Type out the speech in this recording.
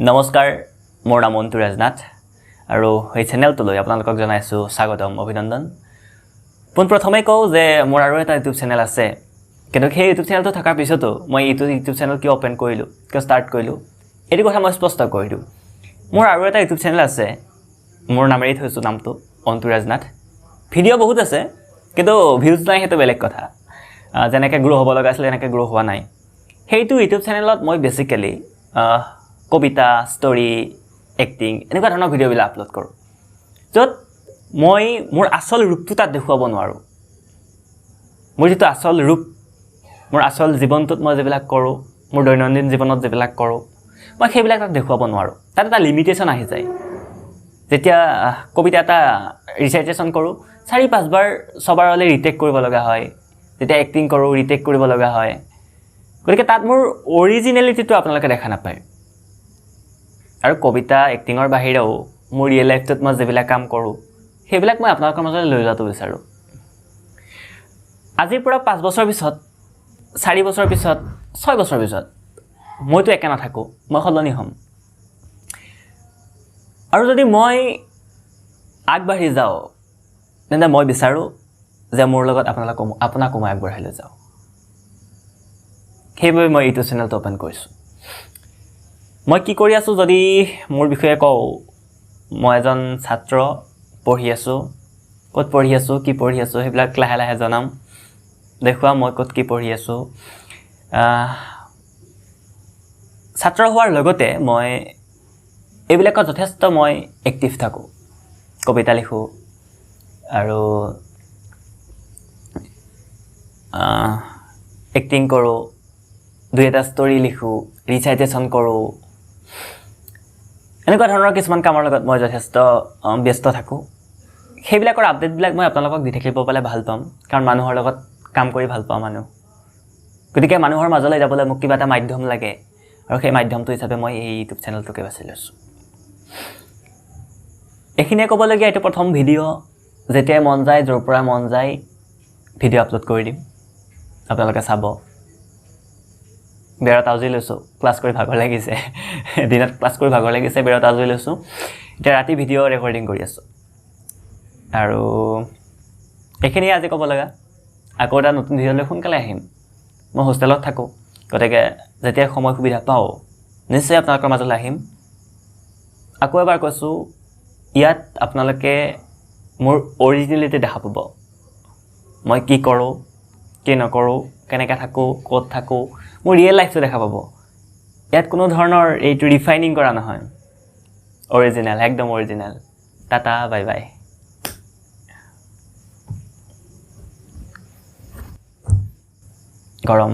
নমস্কাৰ মোৰ নাম Anturaj আৰু এই চেনেলটোলৈ আপোনালোকক জনাইছো স্বাগতম অভিনন্দন প্ৰথমে কওঁ যে মোৰ আৰু এটা YouTube চেনেল আছে কিন্তু সেই YouTube চেনেলটো থকাৰ পিছতো মই এইটো YouTube চেনেল কি ওপেন কৰিলো কি ষ্টাৰ্ট কৰিলো এৰি কথা মই স্পষ্ট কৰি দিওঁ মোৰ আৰু এটা YouTube চেনেল আছে মোৰ নামেৰে থৈছো নামটো Anturaj ভিডিও বহুত আছে কিন্তু ভিউজ নাই হেতু বেলেগ কথা যেনেকৈ গ্ৰো হ'ব লগা আছিল এনেকৈ গ্ৰো হোৱা নাই সেইটো YouTube চেনেলত মই বেসিক্যালি কবিতা ষ্টৰী এক্টিং এনেকুৱা ধৰণৰ ভিডিওবিলাক আপলোড কৰোঁ য'ত মই মোৰ আসল ৰূপটো তাত দেখুৱাব নোৱাৰো মোৰ যেটো আসল ৰূপ মোৰ আসল জীৱনটোত মই যেবিলাক কৰোঁ মোৰ দৈনন্দিন জীৱনত যেবিলাক কৰোঁ মই সেইবিলাক তাত দেখুৱাব নোৱাৰো তাত এটা লিমিটেশন আহি যায় যেতিয়া কবিতা এটা ৰিচাইটেশন কৰোঁ 4-5 বাৰ সবাৰলৈ ৰিটেক কৰিব লগা হয় যেতিয়া এক্টিং কৰোঁ ৰিটেক কৰিব লগা হয় গতিকে তাত মোৰ অৰিজিনেলিটিটো আপোনালোকে দেখা নাপায় আৰু কবিতা এক্টিংৰ বাহিৰেও মোৰ ৰিয়েল লাইফত মই যেবিলাক কাম কৰোঁ সেইবিলাক মই আপোনালোকৰ মাজলৈ লৈ যোৱাটো বিচাৰো আজিৰ পৰা 5 বছৰ পিছত 4 বছৰ পিছত 6 বছৰ পিছত মইতো একে নাথাকো মই সলনি হ'ম আৰু যদি মই আগবাঢ়ি যাওঁ তেন্তে মই বিচাৰো যে মোৰ লগত আপোনাক মই আগবাঢ়ি লৈ যাওঁ সেইবাবে মই এইটো চেনেলটো ওপেন কৰিছো মই কি কৰি আছো যদি মোৰ বিষয়ে কওঁ মই এজন ছাত্ৰ পঢ়ি আছো কত পঢ়ি আছো কি পঢ়ি আছো হেবিলাক লাহে লাহে জনাম দেখুৱা মই কত কি পঢ়ি আছো ছাত্ৰ হোৱাৰ লগতে মই এইবিলাকত যথেষ্ট মই এক্টিভ থাকো কবিতা লিখো আৰু এক্টিং কৰো দুই এটা ষ্টৰী লিখো ৰিচাইটেশন কৰো এনেকুৱা ধৰণৰ কিছুমান কামৰ লগত মই যথেষ্ট ব্যস্ত থাকো সেইবিলাকৰ আপডেটবিলাক মই আপোনালোকক দি থাকিব পালে ভাল পাম কাৰণ মানুহৰ লগত কাম কৰি ভাল পাওঁ মানুহ গতিকে মানুহৰ মাজলৈ যাবলৈ মোক কিবা এটা মাধ্যম লাগে আৰু সেই মাধ্যমটো হিচাপে মই এই YouTube চেনেলটোকে বাছি লৈছো এখিনিয়ে ক'বলগীয়া এইটো প্ৰথম ভিডিও যেতিয়া মন যায় যৰ পৰা মন যায় ভিডিও আপলোড কৰি দিম আপোনালোকে চাব বেৰত আজৰি লৈছো ক্লাছ কৰি ভাগৰ লাগিছে দিনত ক্লাছ কৰি ভাগৰ লাগিছে বেৰত আজৰি লৈছো এতিয়া ৰাতি ভিডিও ৰেকৰ্ডিং কৰি আছো আৰু এখিনি আজি ক'ব লগা আকৌ এটা নতুন ভিডিও লৈ সোনকালে আহিম মই হোষ্টেলত থাকো গতিকে যেতিয়া সময় সুবিধা পাও নিশ্চয় আপোনালোকৰ মাজলৈ আহিম আকৌ এবাৰ কৈছো ইয়াত আপোনালোকে মোৰ অৰিজিনেলিটি দেখা পাব মই কি কৰোঁ কি নকৰোঁ কেনেকৈ থাকো ক'ত থাকো মোৰ ৰিয়েল লাইফটো দেখা পাব ইয়াত কোনো ধৰণৰ এইটো ৰিফাইনিং কৰা নহয় অৰিজিনেল একদম অৰিজিনেল টাটা বাই বাই গৰম